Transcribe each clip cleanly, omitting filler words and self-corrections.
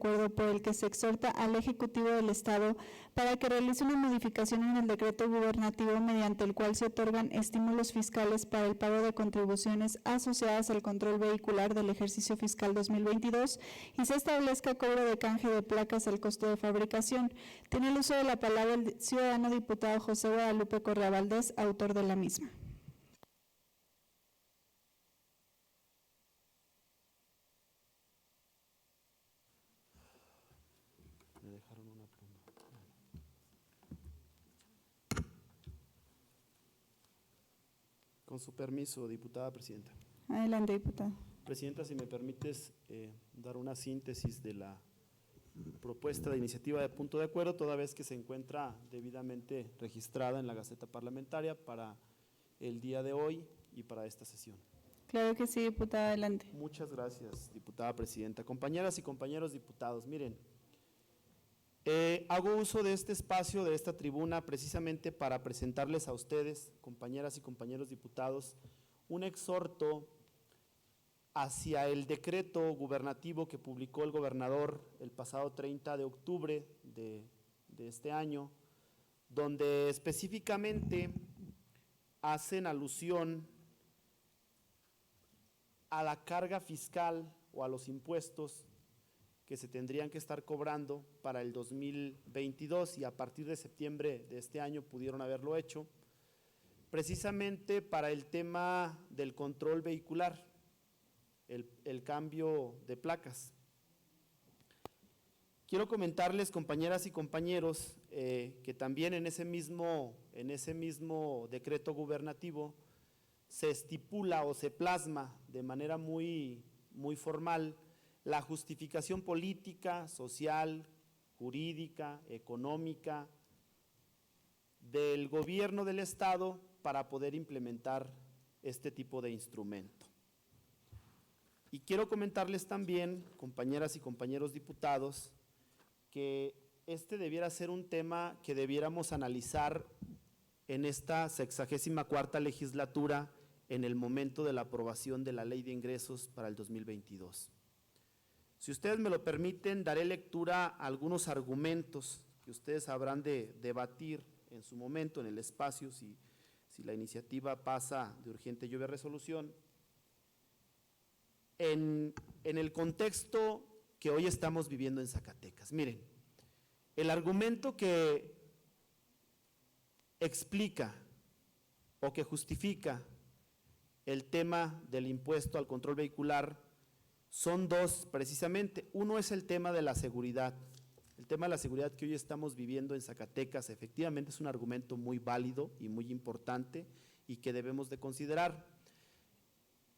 acuerdo por el que se exhorta al Ejecutivo del Estado para que realice una modificación en el decreto gubernativo mediante el cual se otorgan estímulos fiscales para el pago de contribuciones asociadas al control vehicular del ejercicio fiscal 2022 y se establezca cobro de canje de placas al costo de fabricación. Tiene el uso de la palabra el ciudadano diputado José Guadalupe Correa Valdés, autor de la misma. Me dejaron una pluma. Con su permiso, diputada presidenta. Adelante, diputado. Presidenta, si me permites dar una síntesis de la propuesta de iniciativa de punto de acuerdo, toda vez que se encuentra debidamente registrada en la Gaceta Parlamentaria para el día de hoy y para esta sesión. Claro que sí, diputada, adelante. Muchas gracias, diputada presidenta. Compañeras y compañeros diputados, miren, hago uso de este espacio, de esta tribuna, precisamente para presentarles a ustedes, compañeras y compañeros diputados, un exhorto hacia el decreto gubernativo que publicó el gobernador el pasado 30 de octubre de este año, donde específicamente hacen alusión a la carga fiscal o a los impuestos que se tendrían que estar cobrando para el 2022 y a partir de septiembre de este año pudieron haberlo hecho, precisamente para el tema del control vehicular, el cambio de placas. Quiero comentarles, compañeras y compañeros, que también en ese mismo decreto gubernativo se estipula o se plasma de manera muy formal la justificación política, social, jurídica, económica del gobierno del Estado para poder implementar este tipo de instrumento. Y quiero comentarles también, compañeras y compañeros diputados, que este debiera ser un tema que debiéramos analizar en esta 64ª legislatura en el momento de la aprobación de la Ley de Ingresos para el 2022. Si ustedes me lo permiten, daré lectura a algunos argumentos que ustedes habrán de debatir en su momento, en el espacio, si la iniciativa pasa de urgente lluvia resolución, en el contexto que hoy estamos viviendo en Zacatecas. Miren, el argumento que explica o que justifica el tema del impuesto al control vehicular son dos precisamente. Uno es el tema de la seguridad. El tema de la seguridad que hoy estamos viviendo en Zacatecas efectivamente es un argumento muy válido y muy importante y que debemos de considerar.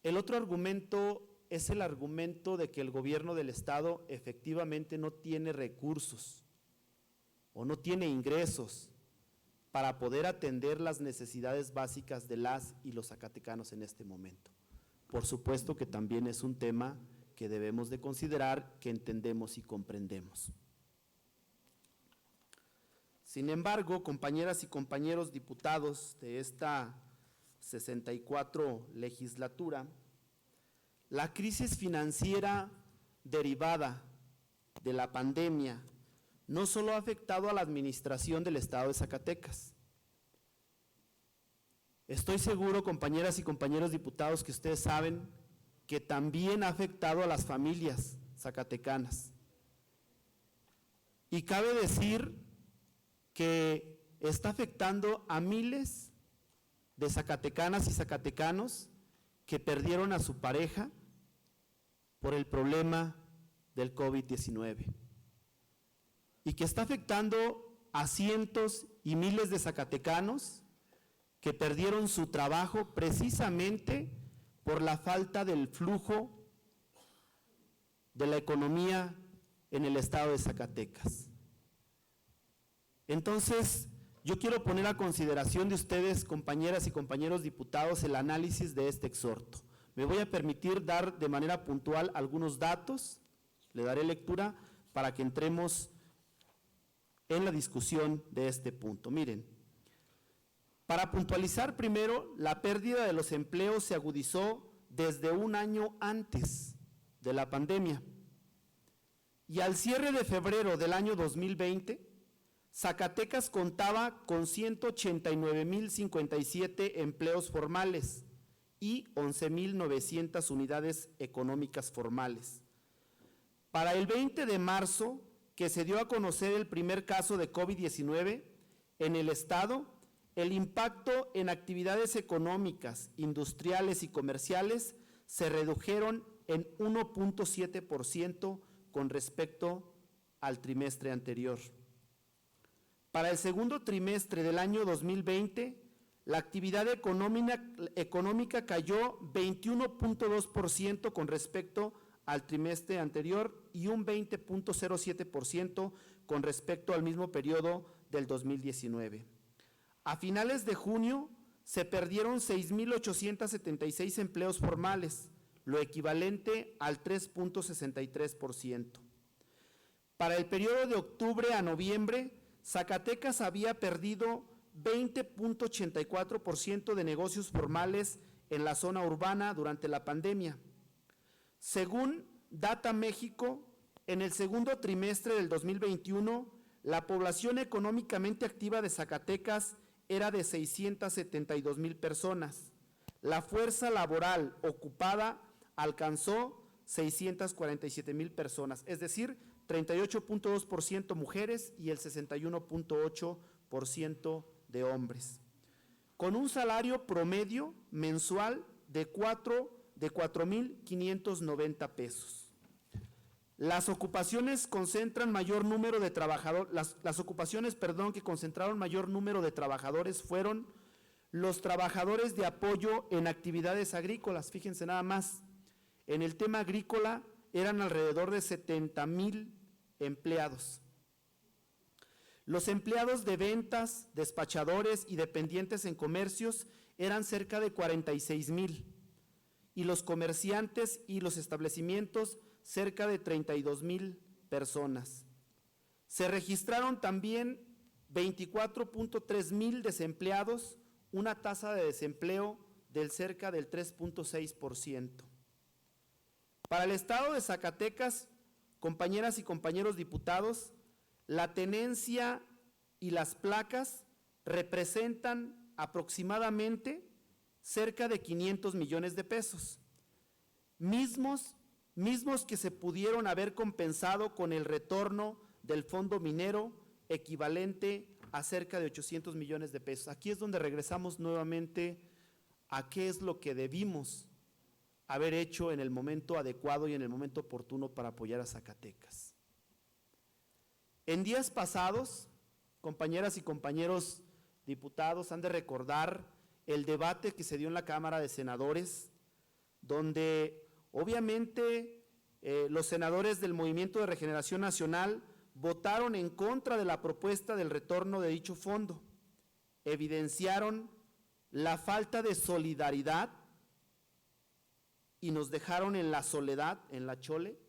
El otro argumento es el argumento de que el gobierno del Estado efectivamente no tiene recursos o no tiene ingresos para poder atender las necesidades básicas de las y los zacatecanos en este momento. Por supuesto que también es un tema que debemos de considerar, que entendemos y comprendemos. Sin embargo, compañeras y compañeros diputados de esta 64 legislatura, la crisis financiera derivada de la pandemia no solo ha afectado a la administración del Estado de Zacatecas. Estoy seguro, compañeras y compañeros diputados, que ustedes saben que también ha afectado a las familias zacatecanas. Y cabe decir que está afectando a miles de zacatecanas y zacatecanos que perdieron a su pareja por el problema del COVID-19 y que está afectando a cientos y miles de zacatecanos que perdieron su trabajo precisamente por la falta del flujo de la economía en el estado de Zacatecas. Entonces, yo quiero poner a consideración de ustedes, compañeras y compañeros diputados, el análisis de este exhorto. Me voy a permitir dar de manera puntual algunos datos, le daré lectura para que entremos en la discusión de este punto. Miren, para puntualizar primero, la pérdida de los empleos se agudizó desde un año antes de la pandemia. y al cierre de febrero del año 2020, Zacatecas contaba con 189,057 empleos formales y 11,900 unidades económicas formales. Para el 20 de marzo, que se dio a conocer el primer caso de COVID-19 en el estado, el impacto en actividades económicas, industriales y comerciales se redujeron en 1.7% con respecto al trimestre anterior. Para el segundo trimestre del año 2020, la actividad económica cayó 21.2% con respecto al trimestre anterior y un 20.07% con respecto al mismo periodo del 2019. A finales de junio se perdieron 6,876 empleos formales, lo equivalente al 3.63%. Para el periodo de octubre a noviembre, Zacatecas había perdido 20.84% de negocios formales en la zona urbana durante la pandemia. Según Data México, en el segundo trimestre del 2021, la población económicamente activa de Zacatecas era de 672,000 personas. La fuerza laboral ocupada alcanzó 647,000 personas, es decir, 38.2% mujeres y el 61.8% de hombres, con un salario promedio mensual de 4,590 pesos. Las ocupaciones concentran mayor número de trabajadores, las ocupaciones, que concentraron mayor número de trabajadores fueron los trabajadores de apoyo en actividades agrícolas. Fíjense nada más, en el tema agrícola eran alrededor de 70,000 empleados. Los empleados de ventas, despachadores y dependientes en comercios eran cerca de 46,000 y los comerciantes y los establecimientos cerca de 32,000 personas. Se registraron también 24.3 mil desempleados, una tasa de desempleo del cerca del 3.6%. Para el estado de Zacatecas, compañeras y compañeros diputados, la tenencia y las placas representan aproximadamente cerca de 500 millones de pesos, mismos que se pudieron haber compensado con el retorno del fondo minero equivalente a cerca de 800 millones de pesos. Aquí es donde regresamos nuevamente a qué es lo que debimos haber hecho en el momento adecuado y en el momento oportuno para apoyar a Zacatecas. En días pasados, compañeras y compañeros diputados, han de recordar el debate que se dio en la Cámara de Senadores, donde obviamente los senadores del Movimiento de Regeneración Nacional votaron en contra de la propuesta del retorno de dicho fondo, evidenciaron la falta de solidaridad y nos dejaron en la soledad, en la chole,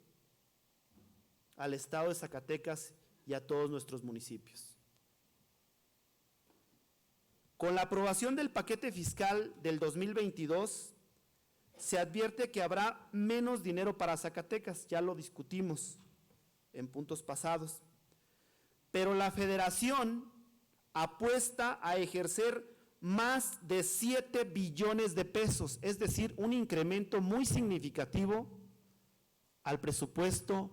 al estado de Zacatecas y a todos nuestros municipios. Con la aprobación del paquete fiscal del 2022, se advierte que habrá menos dinero para Zacatecas, ya lo discutimos en puntos pasados, pero la Federación apuesta a ejercer más de 7 billones de pesos, es decir, un incremento muy significativo al presupuesto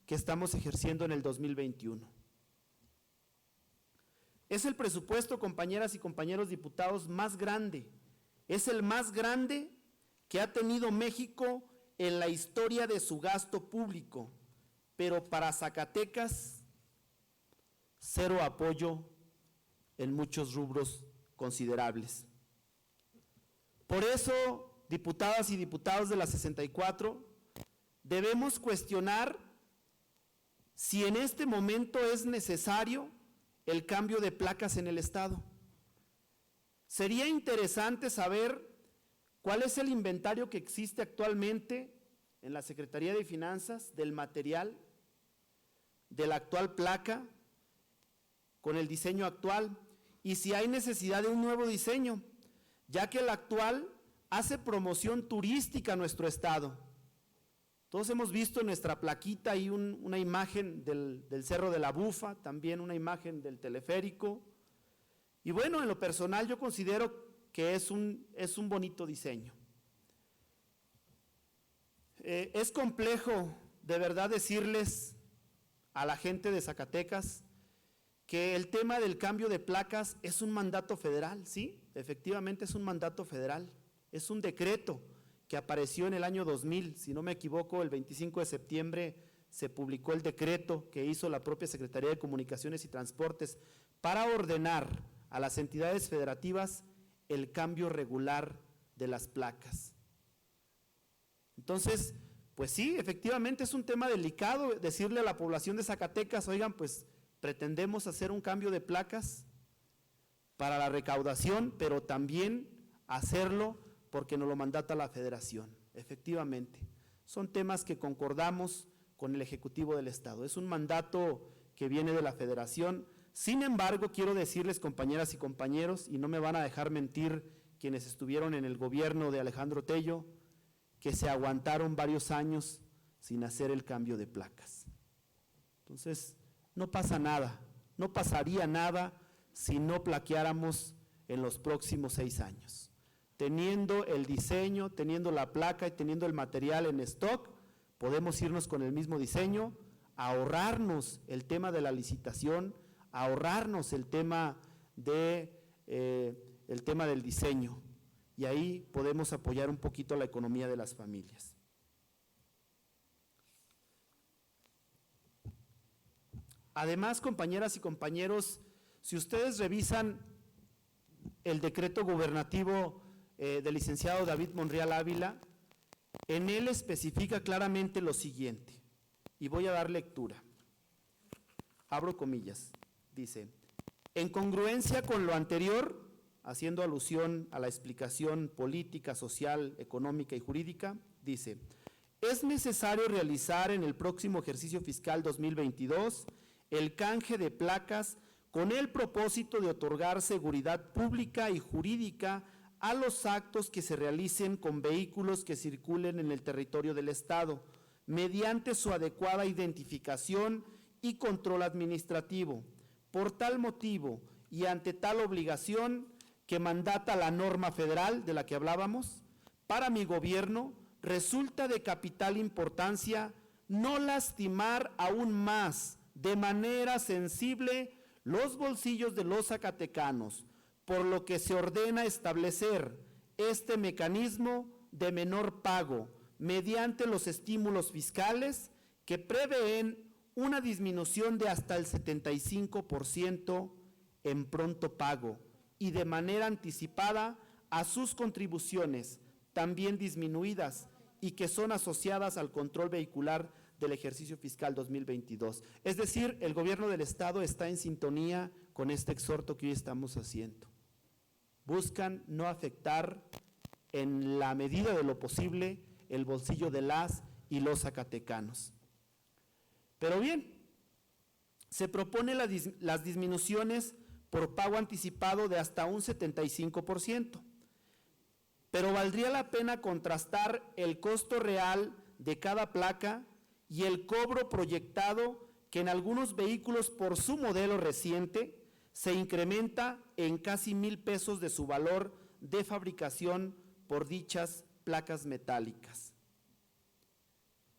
que estamos ejerciendo en el 2021. Es el presupuesto, compañeras y compañeros diputados, más grande, es el más grande que ha tenido México en la historia de su gasto público, pero para Zacatecas, cero apoyo en muchos rubros considerables. Por eso, diputadas y diputados de la 64, debemos cuestionar si en este momento es necesario el cambio de placas en el estado. Sería interesante saber cuál es el inventario que existe actualmente en la Secretaría de Finanzas del material de la actual placa con el diseño actual y si hay necesidad de un nuevo diseño, ya que el actual hace promoción turística a nuestro estado. Todos hemos visto en nuestra plaquita ahí una imagen del Cerro de la Bufa, también una imagen del teleférico. Y bueno, en lo personal yo considero que es un bonito diseño. Es complejo de verdad decirles a la gente de Zacatecas que el tema del cambio de placas es un mandato federal, sí, efectivamente es un mandato federal, es un decreto que apareció en el año 2000, si no me equivoco, el 25 de septiembre se publicó el decreto que hizo la propia Secretaría de Comunicaciones y Transportes para ordenar a las entidades federativas el cambio regular de las placas. Entonces, pues sí, efectivamente es un tema delicado decirle a la población de Zacatecas, oigan, pues pretendemos hacer un cambio de placas para la recaudación, pero también hacerlo porque nos lo mandata la Federación. Efectivamente, son temas que concordamos con el Ejecutivo del Estado, es un mandato que viene de la Federación. Sin embargo, quiero decirles, compañeras y compañeros, y no me van a dejar mentir quienes estuvieron en el gobierno de Alejandro Tello, que se aguantaron varios años sin hacer el cambio de placas. Entonces, no pasa nada, no pasaría nada si no plaqueáramos en los próximos 6 años. Teniendo el diseño, teniendo la placa y teniendo el material en stock, podemos irnos con el mismo diseño, ahorrarnos el tema de la licitación, ahorrarnos el tema del diseño, y ahí podemos apoyar un poquito la economía de las familias. Además, compañeras y compañeros, si ustedes revisan el decreto gubernativo del licenciado David Monreal Ávila, en él especifica claramente lo siguiente, y voy a dar lectura. Abro comillas, dice: en congruencia con lo anterior, haciendo alusión a la explicación política, social, económica y jurídica, dice: es necesario realizar en el próximo ejercicio fiscal 2022 el canje de placas con el propósito de otorgar seguridad pública y jurídica a los actos que se realicen con vehículos que circulen en el territorio del Estado, mediante su adecuada identificación y control administrativo. Por tal motivo y ante tal obligación que mandata la norma federal de la que hablábamos, para mi gobierno resulta de capital importancia no lastimar aún más de manera sensible los bolsillos de los zacatecanos, por lo que se ordena establecer este mecanismo de menor pago mediante los estímulos fiscales que prevén una disminución de hasta el 75% en pronto pago y de manera anticipada a sus contribuciones, también disminuidas y que son asociadas al control vehicular del ejercicio fiscal 2022. Es decir, el gobierno del Estado está en sintonía con este exhorto que hoy estamos haciendo. Buscan no afectar en la medida de lo posible el bolsillo de las y los zacatecanos. Pero bien, se propone las disminuciones por pago anticipado de hasta un 75%, pero valdría la pena contrastar el costo real de cada placa y el cobro proyectado que en algunos vehículos por su modelo reciente se incrementa en casi 1,000 pesos de su valor de fabricación por dichas placas metálicas.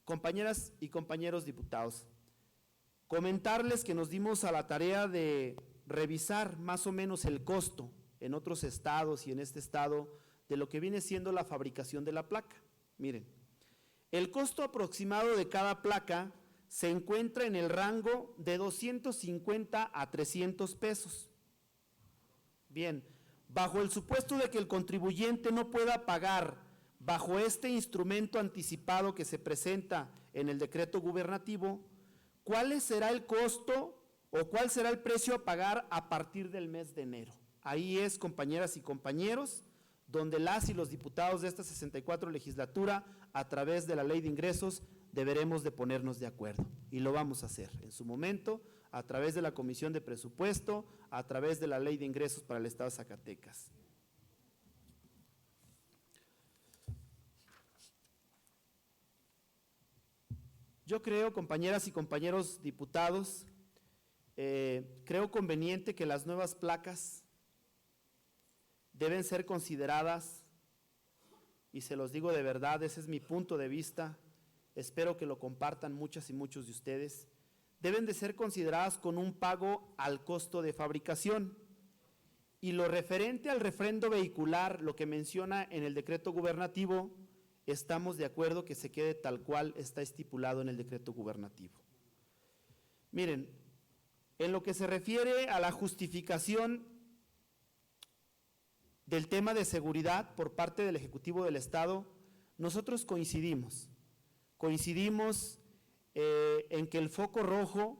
Compañeras y compañeros diputados, comentarles que nos dimos a la tarea de revisar más o menos el costo en otros estados y en este estado de lo que viene siendo la fabricación de la placa. Miren, el costo aproximado de cada placa se encuentra en el rango de 250 a 300 pesos. Bien, bajo el supuesto de que el contribuyente no pueda pagar bajo este instrumento anticipado que se presenta en el decreto gubernativo, ¿cuál será el costo o cuál será el precio a pagar a partir del mes de enero? Ahí es, compañeras y compañeros, donde las y los diputados de esta 64 legislatura, a través de la Ley de Ingresos, deberemos de ponernos de acuerdo, y lo vamos a hacer en su momento, a través de la Comisión de Presupuesto, a través de la Ley de Ingresos para el Estado de Zacatecas. Yo creo, compañeras y compañeros diputados, creo conveniente que las nuevas placas deben ser consideradas, y se los digo de verdad, ese es mi punto de vista, espero que lo compartan muchas y muchos de ustedes, deben de ser consideradas con un pago al costo de fabricación. Y lo referente al refrendo vehicular, lo que menciona en el decreto gubernativo, estamos de acuerdo que se quede tal cual está estipulado en el decreto gubernativo. Miren, en lo que se refiere a la justificación del tema de seguridad por parte del Ejecutivo del Estado, nosotros coincidimos en que el foco rojo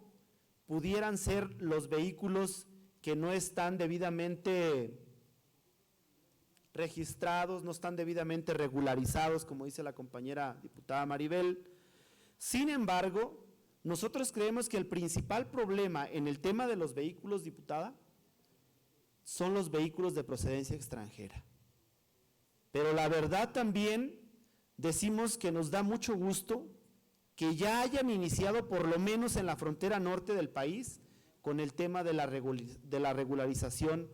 pudieran ser los vehículos que no están debidamente registrados, no están debidamente regularizados, como dice la compañera diputada Maribel. Sin embargo, nosotros creemos que el principal problema en el tema de los vehículos, diputada, son los vehículos de procedencia extranjera. Pero la verdad también decimos que nos da mucho gusto que ya hayan iniciado, por lo menos en la frontera norte del país, con el tema de la regularización